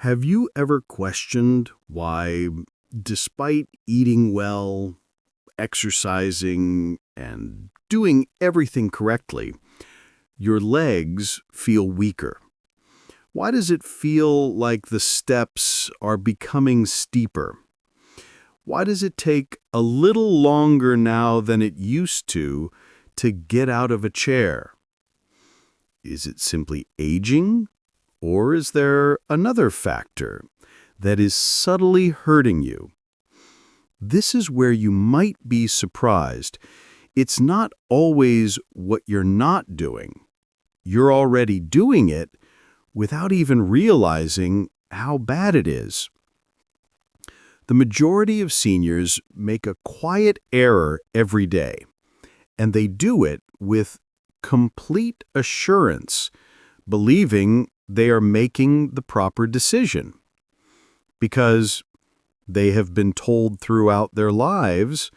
Have you ever questioned why, despite eating well, exercising, and doing everything correctly, your legs feel weaker? Why does it feel like the steps are becoming steeper? Why does it take a little longer now than it used to get out of a chair? Is it simply aging? Or is there another factor that is subtly hurting you? This is where you might be surprised. It's not always what you're not doing. You're already doing it without even realizing how bad it is. The majority of seniors make a quiet error every day, and they do it with complete assurance, believing they are making the proper decision. Because they have been told throughout their lives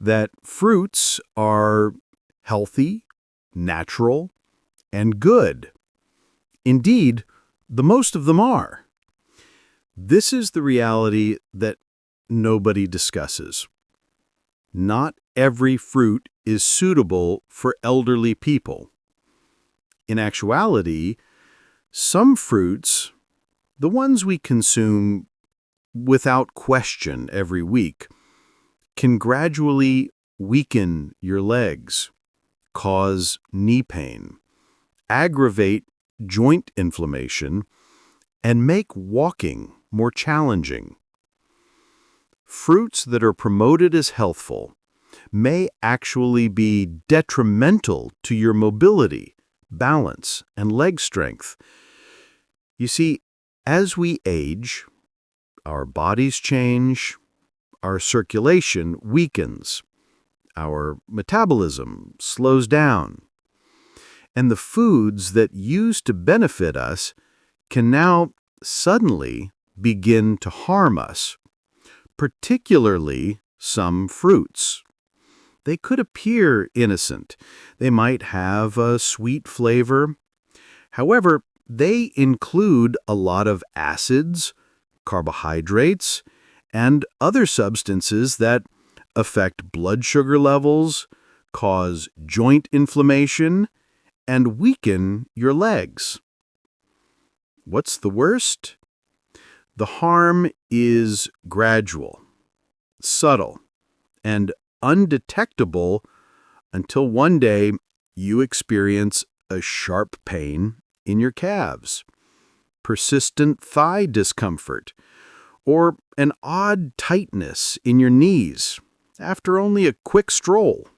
that fruits are healthy, natural, and good. Indeed, the most of them are. This is the reality that nobody discusses. Not every fruit is suitable for elderly people. In actuality, some fruits, the ones we consume without question every week, can gradually weaken your legs, cause knee pain, aggravate joint inflammation, and make walking more challenging. Fruits that are promoted as healthful may actually be detrimental to your mobility, balance, and leg strength. You see, as we age, our bodies change, our circulation weakens, our metabolism slows down, and the foods that used to benefit us can now suddenly begin to harm us, particularly some fruits. They could appear innocent. They might have a sweet flavor. However, they include a lot of acids, carbohydrates, and other substances that affect blood sugar levels, cause joint inflammation, and weaken your legs. What's the worst? The harm is gradual, subtle, and undetectable until one day you experience a sharp pain in your calves, persistent thigh discomfort, or an odd tightness in your knees after only a quick stroll.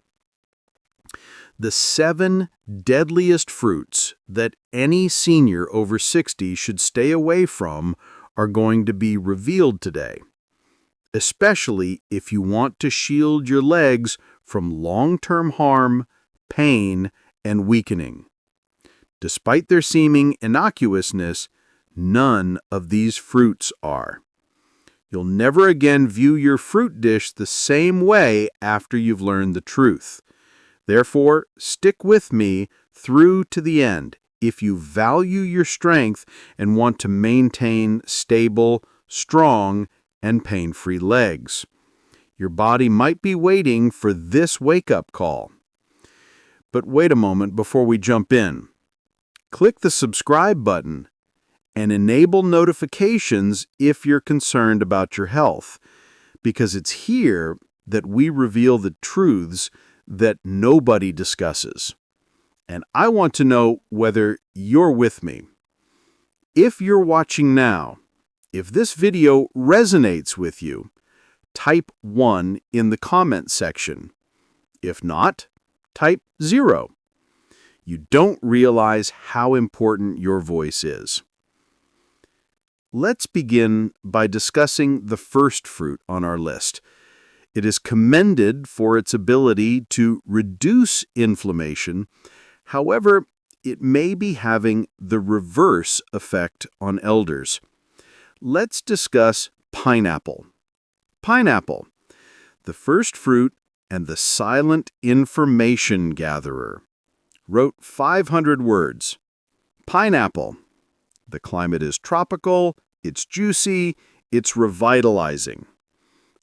The 7 deadliest fruits that any senior over 60 should stay away from are going to be revealed today, especially if you want to shield your legs from long-term harm, pain, and weakening. Despite their seeming innocuousness, none of these fruits are. You'll never again view your fruit dish the same way after you've learned the truth. Therefore, stick with me through to the end if you value your strength and want to maintain stable, strong, and pain-free legs. Your body might be waiting for this wake-up call. But wait a moment before we jump in. Click the subscribe button and enable notifications if you're concerned about your health, because it's here that we reveal the truths that nobody discusses. And I want to know whether you're with me. If you're watching now, if this video resonates with you, type 1 in the comment section. If not, type 0. You don't realize how important your voice is. Let's begin by discussing the first fruit on our list. It is commended for its ability to reduce inflammation. However, it may be having the reverse effect on elders. Let's discuss pineapple. Pineapple, the first fruit and the silent information gatherer, wrote 500 words. Pineapple. The climate is tropical It's juicy, it's revitalizing.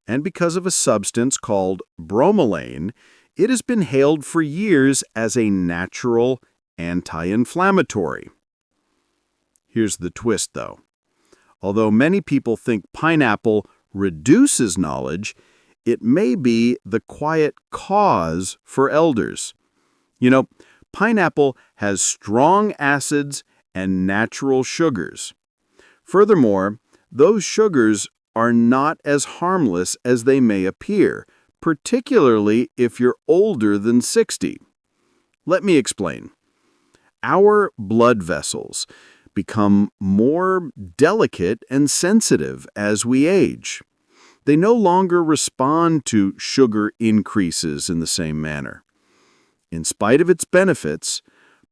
And because of a substance called bromelain, it has been hailed for years as a natural anti-inflammatory. Here's the twist, though. Although many people think pineapple reduces knowledge, it may be the quiet cause for elders. You know, pineapple has strong acids and natural sugars. Furthermore, those sugars are not as harmless as they may appear, particularly if you're older than 60. Let me explain. Our blood vessels become more delicate and sensitive as we age. They no longer respond to sugar increases in the same manner. In spite of its benefits,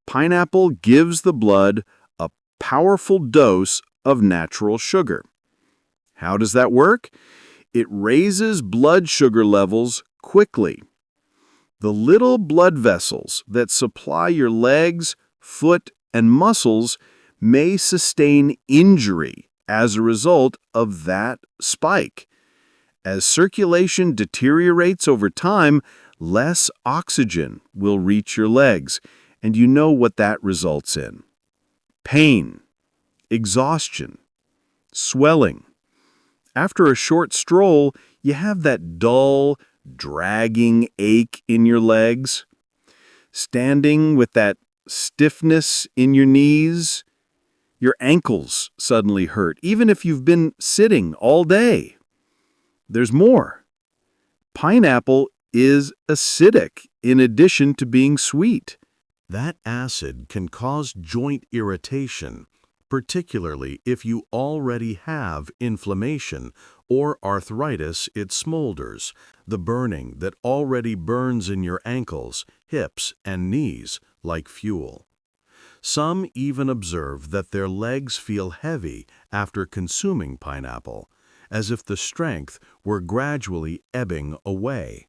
pineapple gives the blood a powerful dose of natural sugar. How does that work? It raises blood sugar levels quickly. The little blood vessels that supply your legs, foot, and muscles may sustain injury as a result of that spike. As circulation deteriorates over time, less oxygen will reach your legs, and you know what that results in. Pain, exhaustion, swelling. After a short stroll, you have that dull, dragging ache in your legs. Standing with that stiffness in your knees. Your ankles suddenly hurt, even if you've been sitting all day. There's more. Pineapple is acidic in addition to being sweet. That acid can cause joint irritation, particularly if you already have inflammation or arthritis. It smolders the burning that already burns in your ankles, hips, and knees like fuel. Some even observe that their legs feel heavy after consuming pineapple, as if the strength were gradually ebbing away.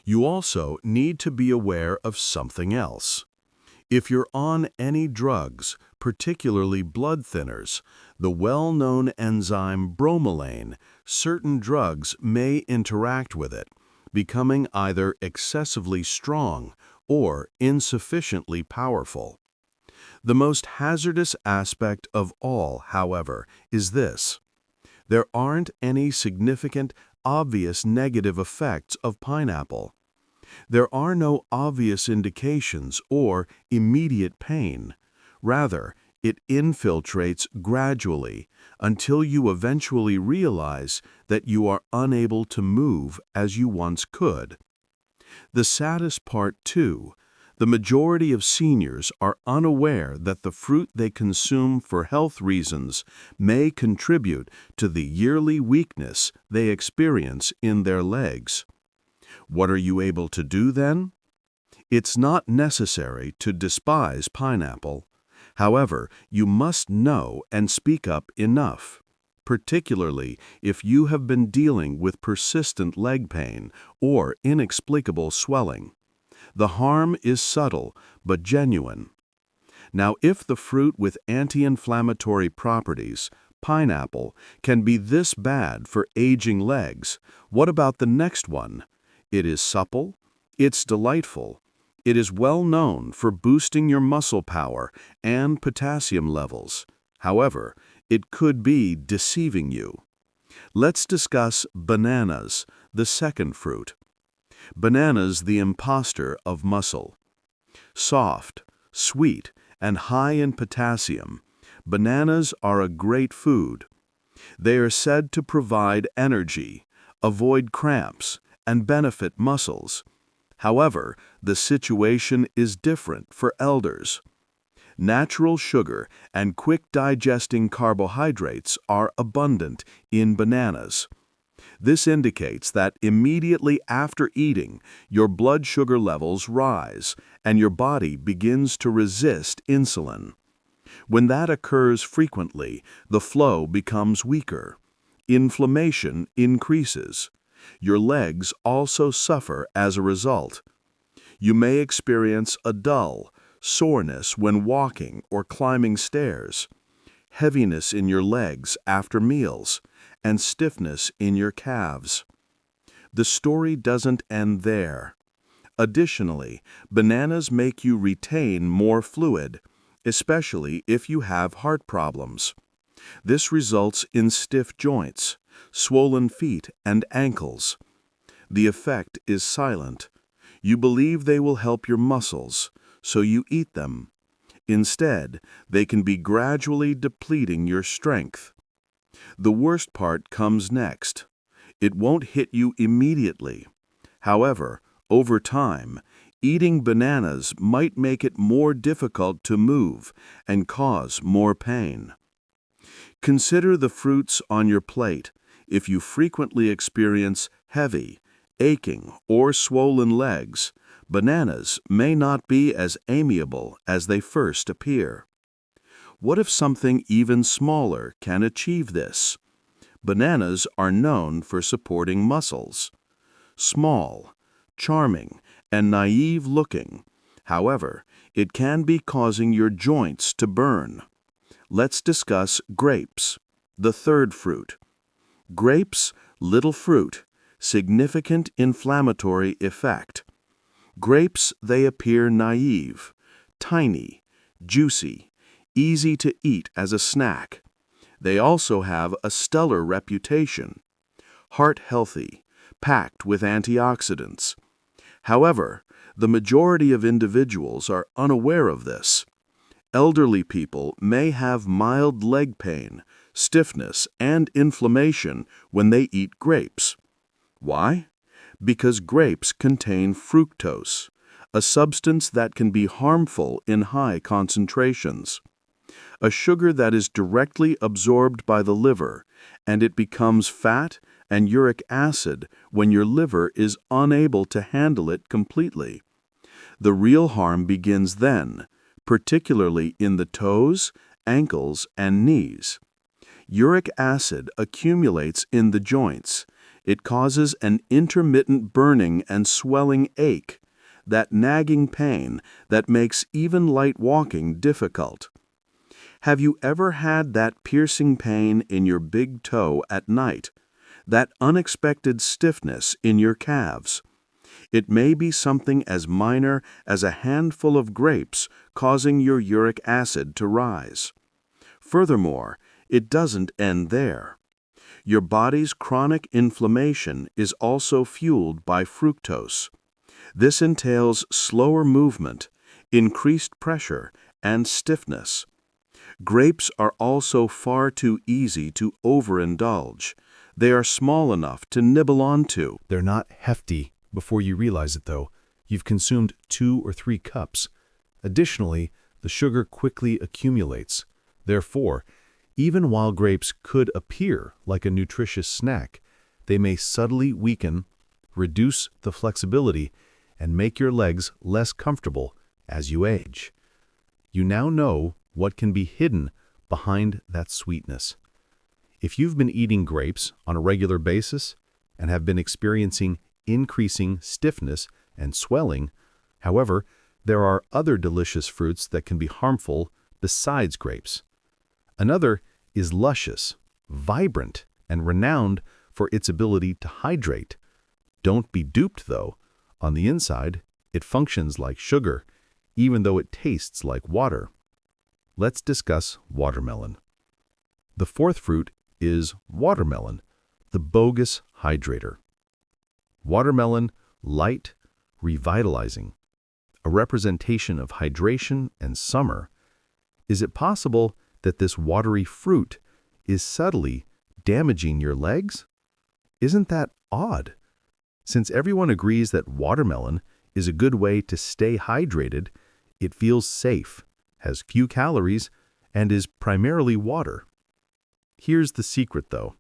You also need to be aware of something else. If you're on any drugs, particularly blood thinners, the well-known enzyme bromelain, certain drugs may interact with it, becoming either excessively strong or insufficiently powerful. The most hazardous aspect of all, however, is this. There aren't any significant, obvious negative effects of pineapple. There are no obvious indications or immediate pain. Rather, it infiltrates gradually until you eventually realize that you are unable to move as you once could. The saddest part, too, the majority of seniors are unaware that the fruit they consume for health reasons may contribute to the yearly weakness they experience in their legs. What are you able to do then? It's not necessary to despise pineapple. However, you must know and speak up enough, particularly if you have been dealing with persistent leg pain or inexplicable swelling. The harm is subtle but genuine. Now, if the fruit with anti-inflammatory properties, pineapple, can be this bad for aging legs, what about the next one? It is supple, it's delightful, it is well known for boosting your muscle power and potassium levels. However, it could be deceiving you. Let's discuss bananas, the second fruit. Bananas, the imposter of muscle. Soft, sweet, and high in potassium, bananas are a great food. They are said to provide energy, avoid cramps, and benefit muscles. However, the situation is different for elders. Natural sugar and quick-digesting carbohydrates are abundant in bananas. This indicates that immediately after eating, your blood sugar levels rise and your body begins to resist insulin. When that occurs frequently, the flow becomes weaker. Inflammation increases. Your legs also suffer as a result. You may experience a dull, soreness when walking or climbing stairs. heaviness in your legs after meals, and stiffness in your calves. The story doesn't end there. Additionally, bananas make you retain more fluid, especially if you have heart problems. This results in stiff joints, swollen feet, and ankles. The effect is silent. You believe they will help your muscles, so you eat them. Instead, they can be gradually depleting your strength. The worst part comes next. It won't hit you immediately. However, over time, eating bananas might make it more difficult to move and cause more pain. Consider the fruits on your plate. If you frequently experience heavy, aching, or swollen legs, bananas may not be as amiable as they first appear. What if something even smaller can achieve this? Bananas are known for supporting muscles. Small, charming, and naive-looking. However, it can be causing your joints to burn. Let's discuss grapes, the third fruit. Grapes, little fruit, significant inflammatory effect. Grapes, they appear naive, tiny, juicy, easy to eat as a snack. They also have a stellar reputation. Heart-healthy, packed with antioxidants. However, the majority of individuals are unaware of this. Elderly people may have mild leg pain, stiffness, and inflammation when they eat grapes. Why? Because grapes contain fructose, a substance that can be harmful in high concentrations. A sugar that is directly absorbed by the liver, and it becomes fat and uric acid when your liver is unable to handle it completely. The real harm begins then, particularly in the toes, ankles, and knees. Uric acid accumulates in the joints. It causes an intermittent burning and swelling ache, that nagging pain that makes even light walking difficult. Have you ever had that piercing pain in your big toe at night? That unexpected stiffness in your calves? It may be something as minor as a handful of grapes causing your uric acid to rise. Furthermore, it doesn't end there. Your body's chronic inflammation is also fueled by fructose. This entails slower movement, increased pressure, and stiffness. Grapes are also far too easy to overindulge. They are small enough to nibble onto. They're not hefty. Before you realize it, though, you've consumed 2 or 3 cups. Additionally, the sugar quickly accumulates. Therefore, even while grapes could appear like a nutritious snack, they may subtly weaken, reduce the flexibility, and make your legs less comfortable as you age. You now know what can be hidden behind that sweetness. If you've been eating grapes on a regular basis and have been experiencing increasing stiffness and swelling, however, there are other delicious fruits that can be harmful besides grapes. Another is luscious, vibrant, and renowned for its ability to hydrate. Don't be duped, though. On the inside, it functions like sugar, even though it tastes like water. Let's discuss watermelon. The fourth fruit is watermelon, the bogus hydrator. Watermelon, light, revitalizing, a representation of hydration and summer. Is it possible that this watery fruit is subtly damaging your legs? Isn't that odd? Since everyone agrees that watermelon is a good way to stay hydrated, it feels safe, has few calories, and is primarily water. Here's the secret, though.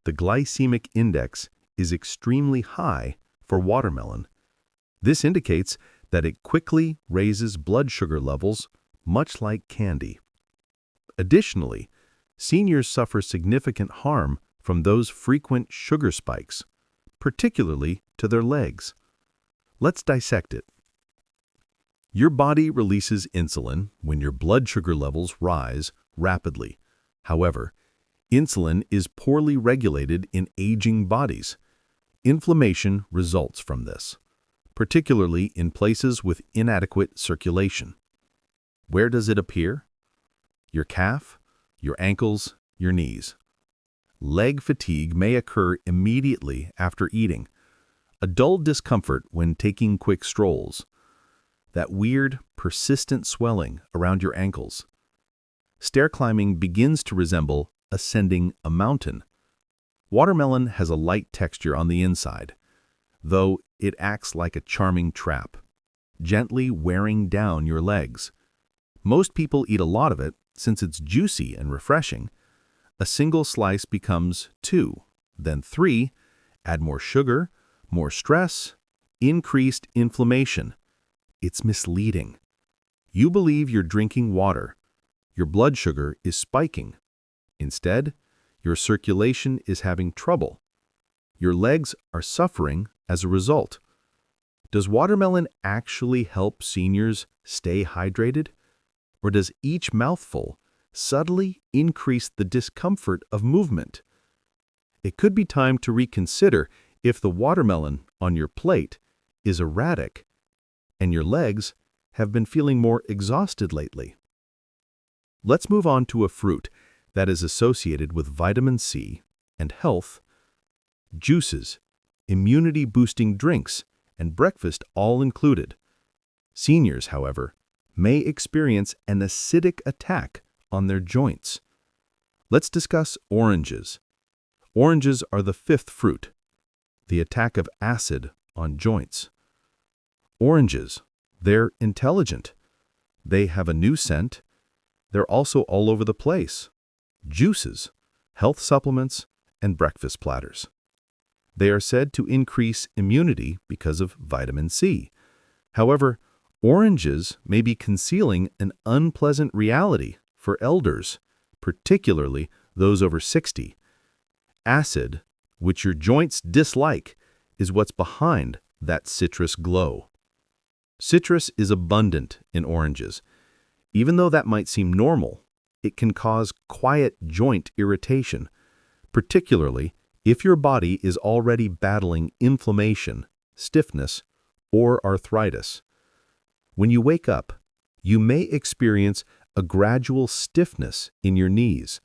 The glycemic index is extremely high for watermelon. This indicates that it quickly raises blood sugar levels, much like candy. Additionally, seniors suffer significant harm from those frequent sugar spikes, particularly to their legs. Let's dissect it. Your body releases insulin when your blood sugar levels rise rapidly, However, insulin is poorly regulated in aging bodies. Inflammation results from this, particularly in places with inadequate circulation. Where does it appear? Your calf, your ankles, your knees. Leg fatigue may occur immediately after eating, a dull discomfort when taking quick strolls, that weird, persistent swelling around your ankles. Stair climbing begins to resemble ascending a mountain. Watermelon has a light texture on the inside, though it acts like a charming trap, gently wearing down your legs. Most people eat a lot of it since it's juicy and refreshing. A single slice becomes 2, then 3, add more sugar, more stress, increased inflammation. It's misleading. You believe you're drinking water. Your blood sugar is spiking. Instead, your circulation is having trouble. Your legs are suffering as a result. Does watermelon actually help seniors stay hydrated? Or does each mouthful subtly increase the discomfort of movement? It could be time to reconsider if the watermelon on your plate is erratic and your legs have been feeling more exhausted lately. Let's move on to a fruit that is associated with vitamin C and health: juices, immunity-boosting drinks, and breakfast all included. Seniors, however, may experience an acidic attack on their joints. Let's discuss oranges. Oranges are the 5th fruit, the attack of acid on joints. Oranges, they're intelligent. They have a new scent. They're also all over the place. Juices, health supplements, and breakfast platters. They are said to increase immunity because of vitamin C. However, oranges may be concealing an unpleasant reality for elders, particularly those over 60. Acid, which your joints dislike, is what's behind that citrus glow. Citrus is abundant in oranges. Even though that might seem normal, it can cause quiet joint irritation, particularly if your body is already battling inflammation, stiffness, or arthritis. When you wake up, you may experience a gradual stiffness in your knees,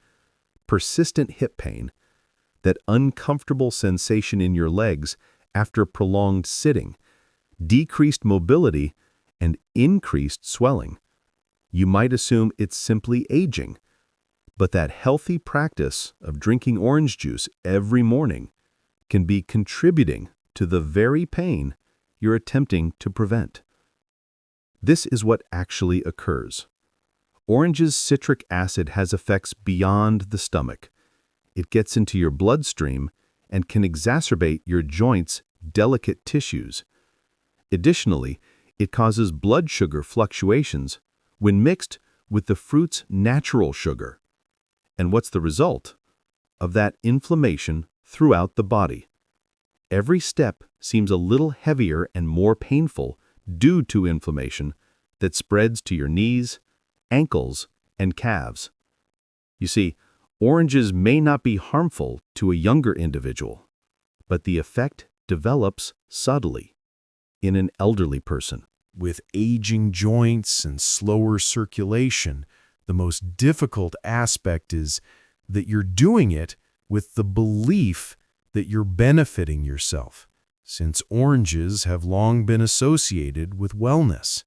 persistent hip pain, that uncomfortable sensation in your legs after prolonged sitting, decreased mobility, and increased swelling. You might assume it's simply aging, but that healthy practice of drinking orange juice every morning can be contributing to the very pain you're attempting to prevent. This is what actually occurs. Orange's citric acid has effects beyond the stomach. It gets into your bloodstream and can exacerbate your joints' delicate tissues. Additionally, it causes blood sugar fluctuations when mixed with the fruit's natural sugar. And what's the result? Of that inflammation throughout the body. Every step seems a little heavier and more painful due to inflammation that spreads to your knees, ankles, and calves. You see, oranges may not be harmful to a younger individual, but the effect develops subtly in an elderly person. With aging joints and slower circulation, the most difficult aspect is that you're doing it with the belief that you're benefiting yourself, since oranges have long been associated with wellness.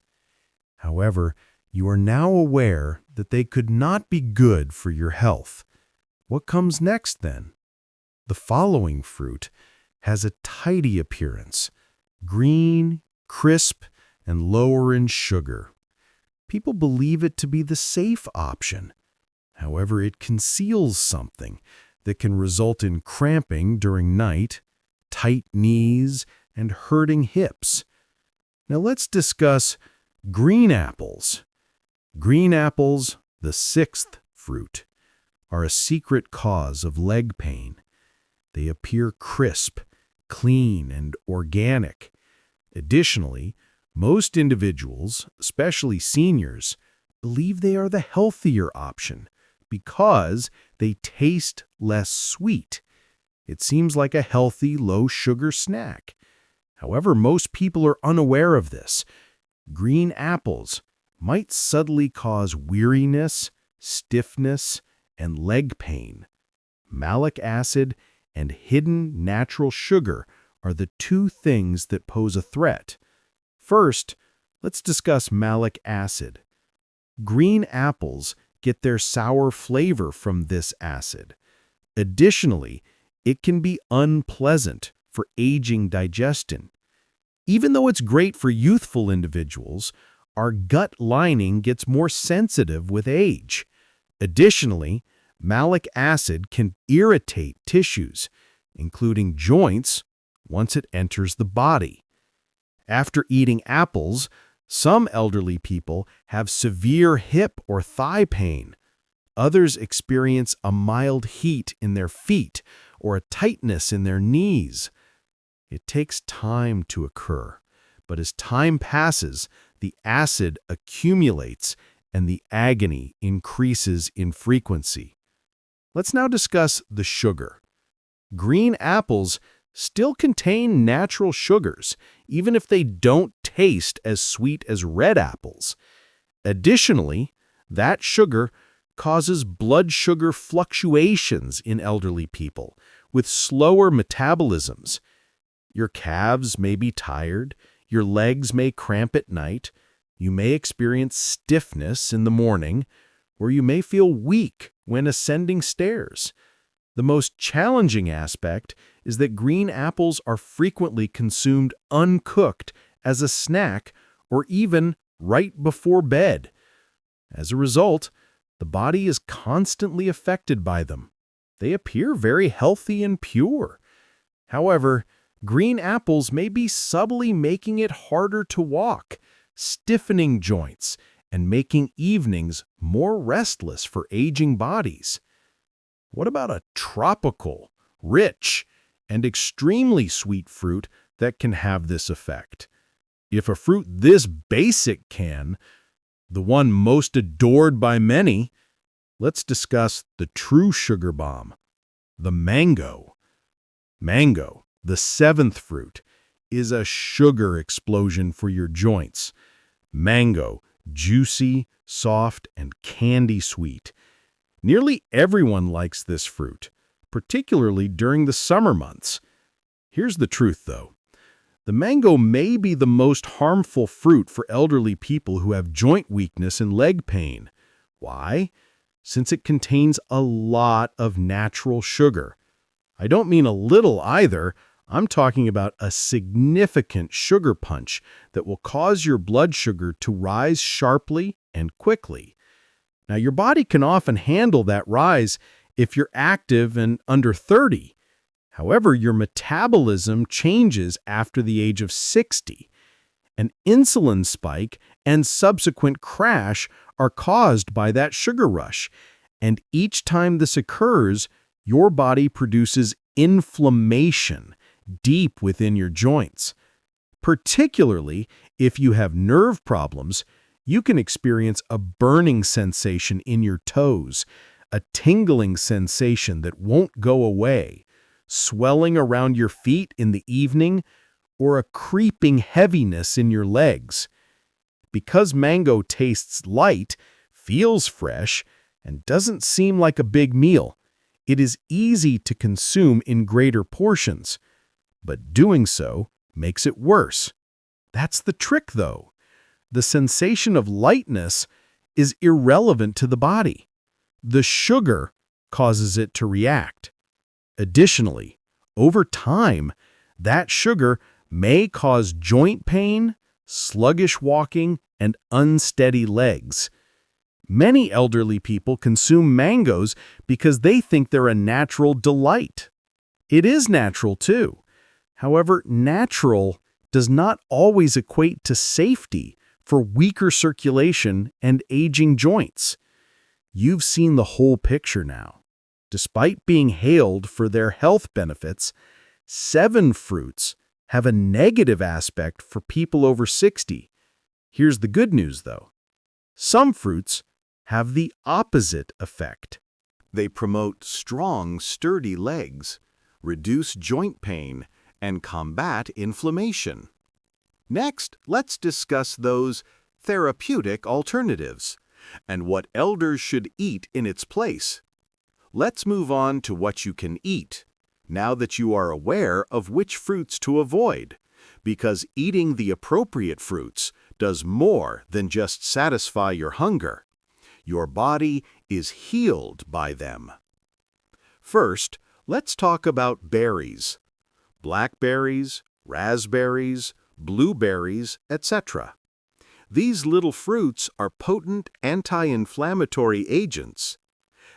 However, you are now aware that they could not be good for your health. What comes next then? The following fruit has a tidy appearance, green, crisp, and lower in sugar. People believe it to be the safe option. However, it conceals something that can result in cramping during night, tight knees, and hurting hips. Now let's discuss green apples. Green apples, the 6th fruit, are a secret cause of leg pain. They appear crisp, clean, and organic. Additionally, most individuals, especially seniors, believe they are the healthier option because they taste less sweet. It seems like a healthy, low-sugar snack. However, most people are unaware of this. Green apples might subtly cause weariness, stiffness, and leg pain. Malic acid and hidden natural sugar are the two things that pose a threat. First, let's discuss malic acid. Green apples get their sour flavor from this acid. Additionally, it can be unpleasant for aging digestion. Even though it's great for youthful individuals, our gut lining gets more sensitive with age. Additionally, malic acid can irritate tissues, including joints, once it enters the body. After eating apples, some elderly people have severe hip or thigh pain. Others experience a mild heat in their feet or a tightness in their knees. It takes time to occur, but as time passes, the acid accumulates and the agony increases in frequency. Let's now discuss the sugar. Green apples still contain natural sugars, even if they don't taste as sweet as red apples. Additionally, that sugar causes blood sugar fluctuations in elderly people with slower metabolisms. Your calves may be tired, your legs may cramp at night, you may experience stiffness in the morning, or you may feel weak when ascending stairs. The most challenging aspect is that green apples are frequently consumed uncooked as a snack or even right before bed. As a result, the body is constantly affected by them. They appear very healthy and pure. However, green apples may be subtly making it harder to walk, stiffening joints, and making evenings more restless for aging bodies. What about a tropical, rich, and extremely sweet fruit that can have this effect? If a fruit this basic can, the one most adored by many, let's discuss the true sugar bomb, the mango. Mango, the seventh fruit, is a sugar explosion for your joints. Mango, juicy, soft, and candy sweet. Nearly everyone likes this fruit, particularly during the summer months. Here's the truth, though. The mango may be the most harmful fruit for elderly people who have joint weakness and leg pain. Why? Since it contains a lot of natural sugar. I don't mean a little either. I'm talking about a significant sugar punch that will cause your blood sugar to rise sharply and quickly. Now, your body can often handle that rise if you're active and under 30. However, your metabolism changes after the age of 60. An insulin spike and subsequent crash are caused by that sugar rush. And each time this occurs, your body produces inflammation deep within your joints. Particularly if you have nerve problems, you can experience a burning sensation in your toes, a tingling sensation that won't go away, swelling around your feet in the evening, or a creeping heaviness in your legs. Because mango tastes light, feels fresh, and doesn't seem like a big meal, it is easy to consume in greater portions. But doing so makes it worse. That's the trick, though. The sensation of lightness is irrelevant to the body. The sugar causes it to react. Additionally, over time, that sugar may cause joint pain, sluggish walking, and unsteady legs. Many elderly people consume mangoes because they think they're a natural delight. It is natural, too. However, natural does not always equate to safety for weaker circulation and aging joints. You've seen the whole picture now. Despite being hailed for their health benefits, 7 fruits have a negative aspect for people over 60. Here's the good news, though. Some fruits have the opposite effect. They promote strong, sturdy legs, reduce joint pain, and combat inflammation. Next, let's discuss those therapeutic alternatives and what elders should eat in its place. Let's move on to what you can eat, now that you are aware of which fruits to avoid, because eating the appropriate fruits does more than just satisfy your hunger. Your body is healed by them. First, let's talk about berries. Blackberries, raspberries, blueberries, etc. These little fruits are potent anti-inflammatory agents.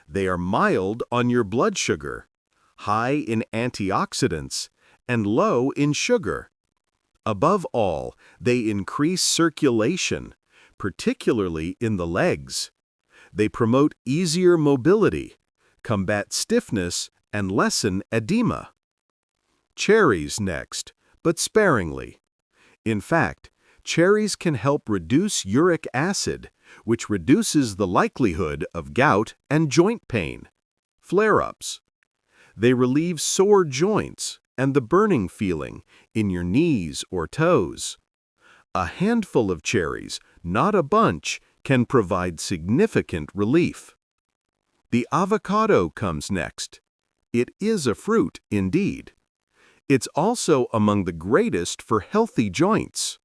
They are mild on your blood sugar, high in antioxidants, and low in sugar. Above all, they increase circulation, particularly in the legs. They promote easier mobility, combat stiffness, and lessen edema. Cherries next, but sparingly. In fact, cherries can help reduce uric acid, which reduces the likelihood of gout and joint pain, flare-ups. They relieve sore joints and the burning feeling in your knees or toes. A handful of cherries, not a bunch, can provide significant relief. The avocado comes next. It is a fruit indeed. It's also among the greatest for healthy joints.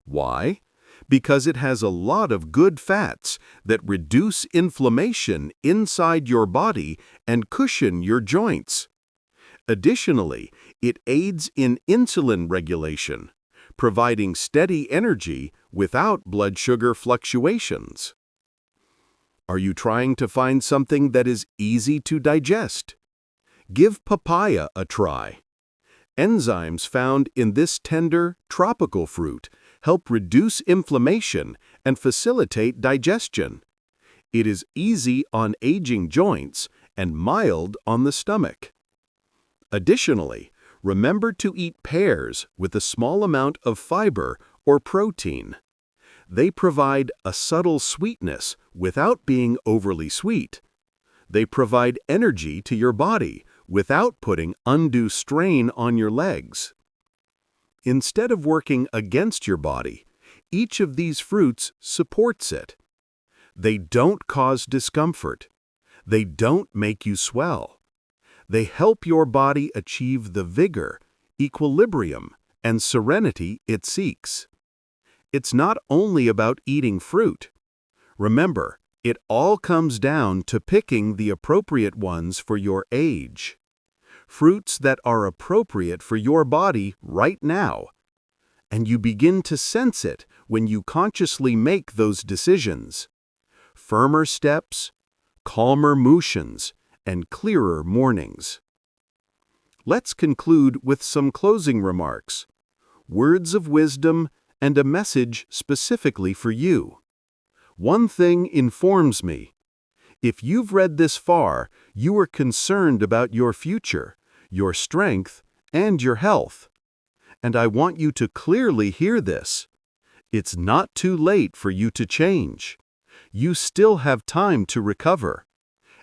Why? Because it has a lot of good fats that reduce inflammation inside your body and cushion your joints. Additionally, it aids in insulin regulation, providing steady energy without blood sugar fluctuations. Are you trying to find something that is easy to digest? Give papaya a try. Enzymes found in this tender, tropical fruit help reduce inflammation and facilitate digestion. It is easy on aging joints and mild on the stomach. Additionally, remember to eat pears with a small amount of fiber or protein. They provide a subtle sweetness without being overly sweet. They provide energy to your body without putting undue strain on your legs. Instead of working against your body, each of these fruits supports it. They don't cause discomfort. They don't make you swell. They help your body achieve the vigor, equilibrium, and serenity it seeks. It's not only about eating fruit. Remember, it all comes down to picking the appropriate ones for your age. Fruits that are appropriate for your body right now. And you begin to sense it when you consciously make those decisions. Firmer steps, calmer motions, and clearer mornings. Let's conclude with some closing remarks, words of wisdom, and a message specifically for you. One thing informs me. If you've read this far, you are concerned about your future, your strength, and your health. And I want you to clearly hear this. It's not too late for you to change. You still have time to recover.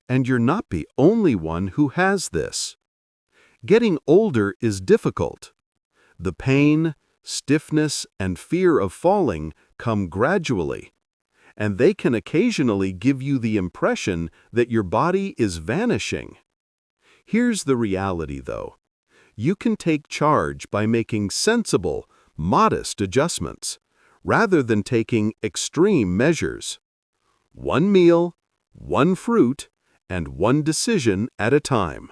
And you're not the only one who has this. Getting older is difficult. The pain, stiffness, and fear of falling come gradually, and they can occasionally give you the impression that your body is vanishing. Here's the reality, though. You can take charge by making sensible, modest adjustments, rather than taking extreme measures. One meal, one fruit, and one decision at a time.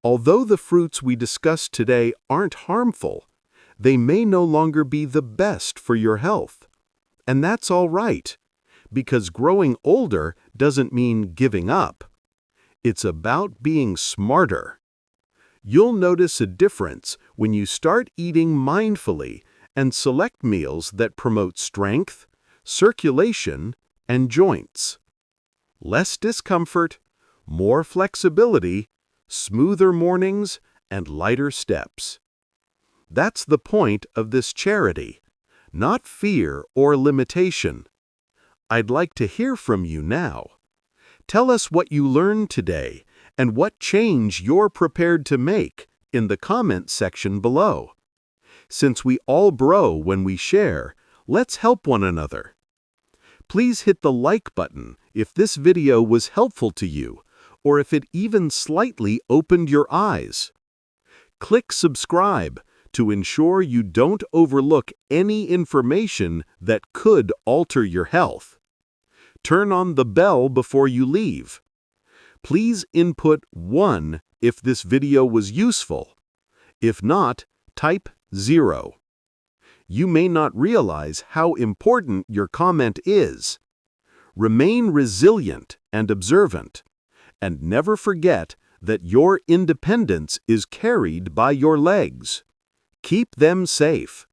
Although the fruits we discussed today aren't harmful, they may no longer be the best for your health. And that's all right, because growing older doesn't mean giving up. It's about being smarter. You'll notice a difference when you start eating mindfully and select meals that promote strength, circulation, and joints. Less discomfort, more flexibility, smoother mornings, and lighter steps. That's the point of this charity, not fear or limitation. I'd like to hear from you now. Tell us what you learned today and what change you're prepared to make in the comment section below. Since we all grow when we share, let's help one another. Please hit the like button if this video was helpful to you, or if it even slightly opened your eyes. Click subscribe to ensure you don't overlook any information that could alter your health. Turn on the bell before you leave. Please input 1 if this video was useful. If not, type 0. You may not realize how important your comment is. Remain resilient and observant, and never forget that your independence is carried by your legs. Keep them safe.